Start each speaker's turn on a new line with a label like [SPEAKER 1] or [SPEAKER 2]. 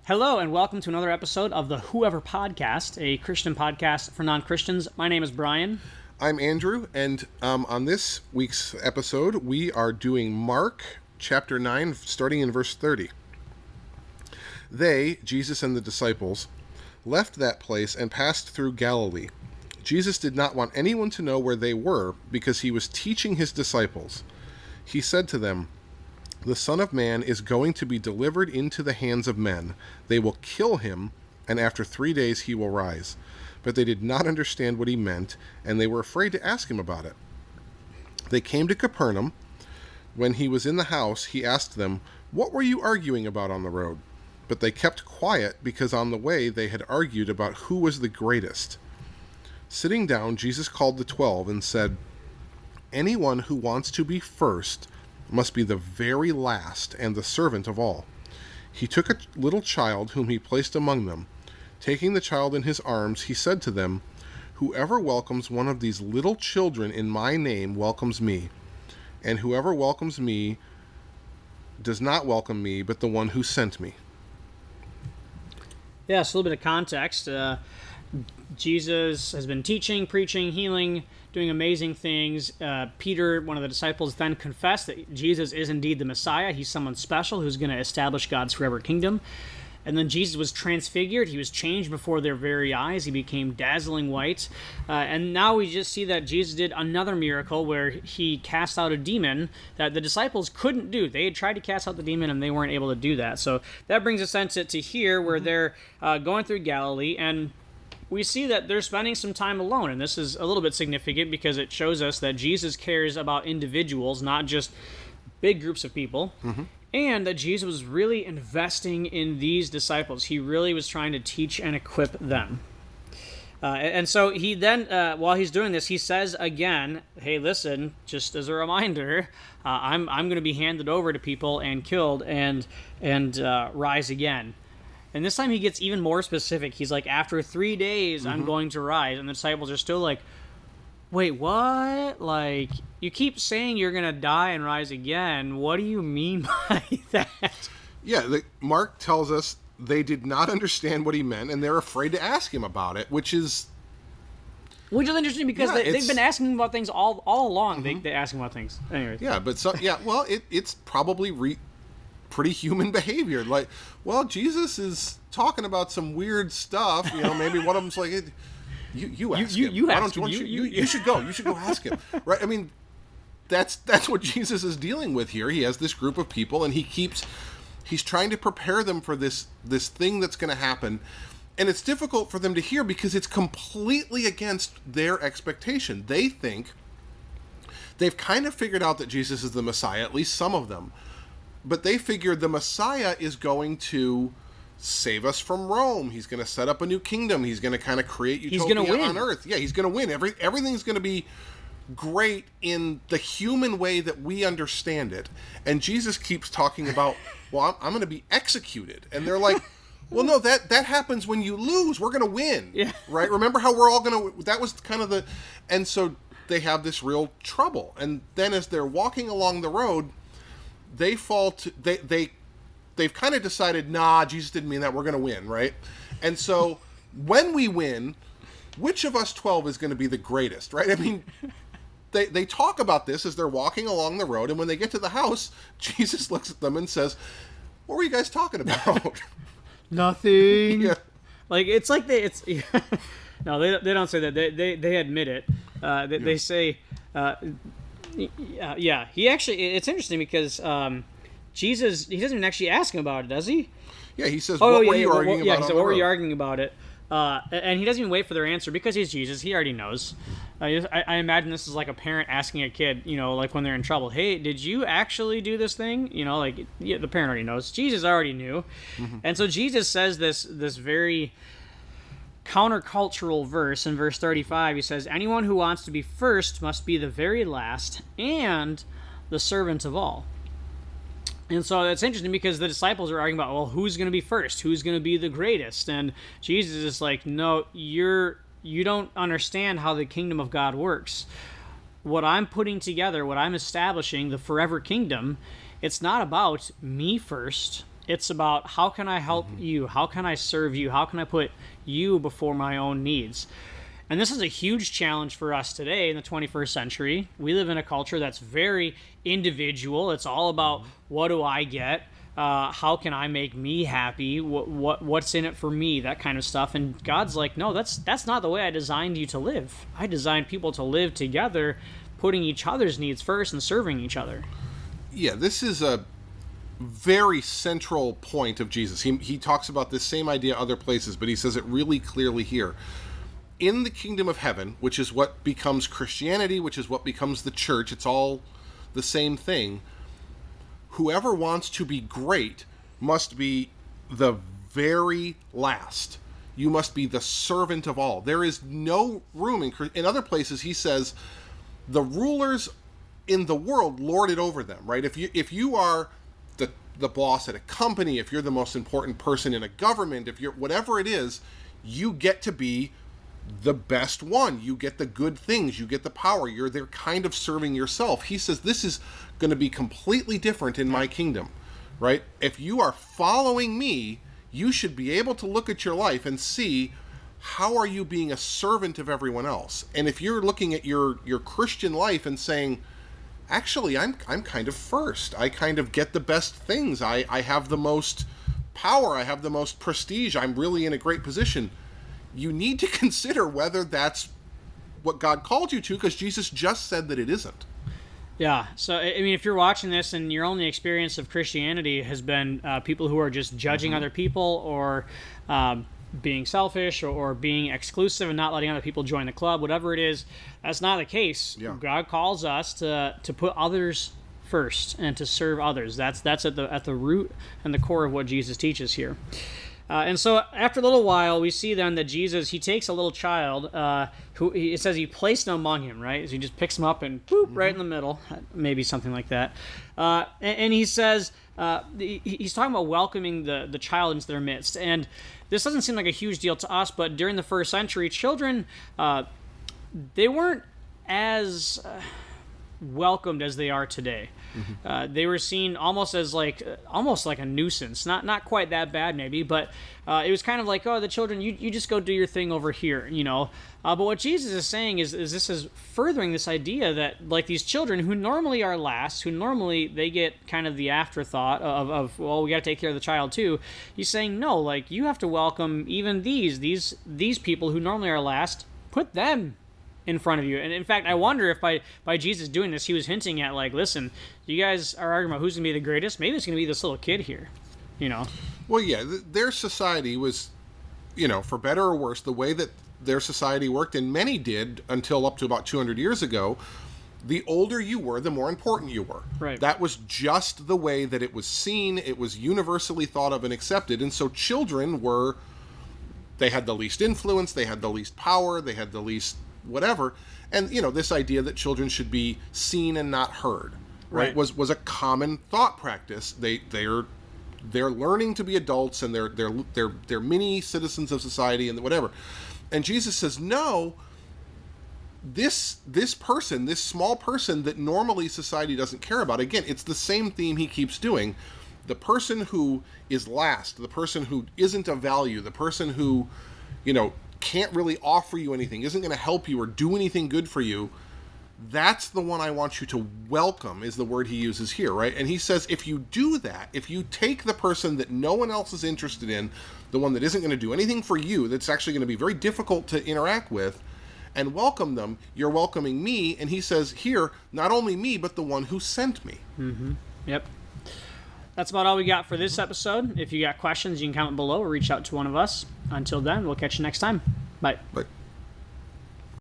[SPEAKER 1] Hello and welcome to another episode of the Whoever Podcast, a Christian podcast for non-Christians. My name is Brian.
[SPEAKER 2] I'm Andrew, and on this week's episode, we are doing Mark chapter 9, starting in verse 30. They, Jesus and the disciples, left that place and passed through Galilee. Jesus did not want anyone to know where they were because he was teaching his disciples. He said to them, "The Son of Man is going to be delivered into the hands of men. They will kill him, and after 3 days he will rise." But they did not understand what he meant, and they were afraid to ask him about it. They came to Capernaum. When he was in the house, he asked them, "What were you arguing about on the road?" But they kept quiet because on the way they had argued about who was the greatest. Sitting down, Jesus called the 12 and said, "Anyone who wants to be first must be the very last and the servant of all." He took a little child whom he placed among them. Taking the child in his arms, he said to them, "Whoever welcomes one of these little children in my name welcomes me, and whoever welcomes me does not welcome me, but the one who sent me."
[SPEAKER 1] Yeah, so a little bit of context. Jesus has been teaching, preaching, healing, doing amazing things. Peter, one of the disciples, then confessed that Jesus is indeed the Messiah. He's someone special who's going to establish God's forever kingdom. And then Jesus was transfigured. He was changed before their very eyes. He became dazzling white. And now we just see that Jesus did another miracle where he cast out a demon that the disciples couldn't do. They had tried to cast out the demon and they weren't able to do that. So that brings us then to here where they're going through Galilee, and we see that they're spending some time alone. And this is a little bit significant because it shows us that Jesus cares about individuals, not just big groups of people. Mm-hmm. And that Jesus was really investing in these disciples. He really was trying to teach and equip them. And so he then, while he's doing this, he says again, "Hey, listen, just as a reminder, I'm going to be handed over to people and killed and rise again." And this time he gets even more specific. He's like, "After 3 days, I'm going to rise." And the disciples are still like, "Wait, what? Like, you keep saying you're going to die and rise again. What do you mean by that?"
[SPEAKER 2] Yeah, Mark tells us they did not understand what he meant, and they're afraid to ask him about it, which is
[SPEAKER 1] interesting because they've been asking him about things all along. Mm-hmm. They ask him about things. Anyways.
[SPEAKER 2] Yeah, but it's probably pretty human behavior. Like, well, Jesus is talking about some weird stuff. You know, maybe one of them's like, You ask him. You should go. You should go ask him. Right? I mean, that's what Jesus is dealing with here. He has this group of people, and he's trying to prepare them for this thing that's going to happen. And it's difficult for them to hear because it's completely against their expectation. They think they've kind of figured out that Jesus is the Messiah, at least some of them. But they figure the Messiah is going to save us from Rome. He's going to set up a new kingdom. He's going to kind of create utopia on earth. Yeah, he's going to win. Everything's going to be great in the human way that we understand it. And Jesus keeps talking about, well, I'm going to be executed. And they're like, well, no, that happens when you lose. We're going to win. Yeah. Right? Remember how we're all going to... That was kind of the... And so they have this real trouble. And then as they're walking along the road, they fall to... They've kind of decided, nah, Jesus didn't mean that. We're going to win, right? And so when we win, which of us 12 is going to be the greatest, right? I mean, they talk about this as they're walking along the road, and when they get to the house, Jesus looks at them and says, "What were you guys talking about?"
[SPEAKER 1] Nothing. Yeah. Like, it's like no, they don't say that. They admit it. They say, yeah. He actually, it's interesting because... Jesus, he doesn't even actually ask him about it, does he?
[SPEAKER 2] Yeah, he says, what were you arguing about?
[SPEAKER 1] Yeah, he said, what were you arguing about it? And he doesn't even wait for their answer because he's Jesus. He already knows. I imagine this is like a parent asking a kid, like when they're in trouble, "Hey, did you actually do this thing?" The parent already knows. Jesus already knew. Mm-hmm. And so Jesus says this very countercultural verse in verse 35. He says, "Anyone who wants to be first must be the very last and the servant of all." And so it's interesting because the disciples are arguing about, well, who's going to be first? Who's going to be the greatest? And Jesus is like, no, you don't understand how the kingdom of God works. What I'm putting together, what I'm establishing, the forever kingdom, it's not about me first. It's about how can I help you? How can I serve you? How can I put you before my own needs? And this is a huge challenge for us today in the 21st century. We live in a culture that's very individual. It's all about what do I get? How can I make me happy? What's in it for me? That kind of stuff. And God's like, no, that's not the way I designed you to live. I designed people to live together, putting each other's needs first and serving each other.
[SPEAKER 2] Yeah, this is a very central point of Jesus. He talks about this same idea other places, but he says it really clearly here. In the kingdom of heaven, which is what becomes Christianity, which is what becomes the church, it's all the same thing. Whoever wants to be great must be the very last. You must be the servant of all. There is no room in other places. He says the rulers in the world lord it over them, right? If you are the boss at a company, if you're the most important person in a government, if you're whatever it is, you get to be the best one. You get the good things. You get the power. You're there kind of serving yourself. He says this is going to be completely different in my kingdom, right? If you are following me, you should be able to look at your life and see how are you being a servant of everyone else. And if you're looking at your Christian life and saying, actually, I'm kind of first. I kind of get the best things. I have the most power. I have the most prestige. I'm really in a great position. You need to consider whether that's what God called you to, because Jesus just said that it isn't.
[SPEAKER 1] Yeah. So, I mean, if you're watching this and your only experience of Christianity has been people who are just judging other people or being selfish or being exclusive and not letting other people join the club, whatever it is, that's not the case.
[SPEAKER 2] Yeah.
[SPEAKER 1] God calls us to put others first and to serve others. That's at the root and the core of what Jesus teaches here. And so after a little while, we see then that Jesus, he takes a little child who it says he placed him among him, right? So he just picks him up and boop, right in the middle, maybe something like that. And he says, he's talking about welcoming the child into their midst. And this doesn't seem like a huge deal to us, but during the first century, children, they weren't as welcomed as they are today. They were seen almost as like a nuisance. Not quite that bad maybe, but it was kind of like, oh, the children, you just go do your thing over here, you know. But what Jesus is saying is this is furthering this idea that like these children who normally are last, who normally they get kind of the afterthought of well, we got to take care of the child too. He's saying no, like you have to welcome even these people who normally are last. Put them in front of you. And in fact, I wonder if by Jesus doing this, he was hinting at like, listen, you guys are arguing about who's going to be the greatest. Maybe it's going to be this little kid here, you know?
[SPEAKER 2] Well, yeah, their society was, you know, for better or worse, the way that their society worked, and many did until up to about 200 years ago, the older you were, the more important you were.
[SPEAKER 1] Right.
[SPEAKER 2] That was just the way that it was seen. It was universally thought of and accepted. And so children they had the least influence, they had the least power, they had the least whatever. And, you know, this idea that children should be seen and not heard, right? was a common thought practice. They're learning to be adults, and they're mini citizens of society and whatever. And Jesus says, no, this person, this small person that normally society doesn't care about, again, it's the same theme he keeps doing. The person who is last, the person who isn't of value, the person who, you know, can't really offer you anything, isn't going to help you or do anything good for you, that's the one I want you to welcome, is the word he uses here, right? And he says, if you do that, if you take the person that no one else is interested in, the one that isn't going to do anything for you, that's actually going to be very difficult to interact with, and welcome them, you're welcoming me. And he says here, not only me, but the one who sent me.
[SPEAKER 1] Mm-hmm. Yep. That's about all we got for this episode. If you got questions, you can comment below or reach out to one of us. Until then, we'll catch you next time. Bye.
[SPEAKER 2] Bye.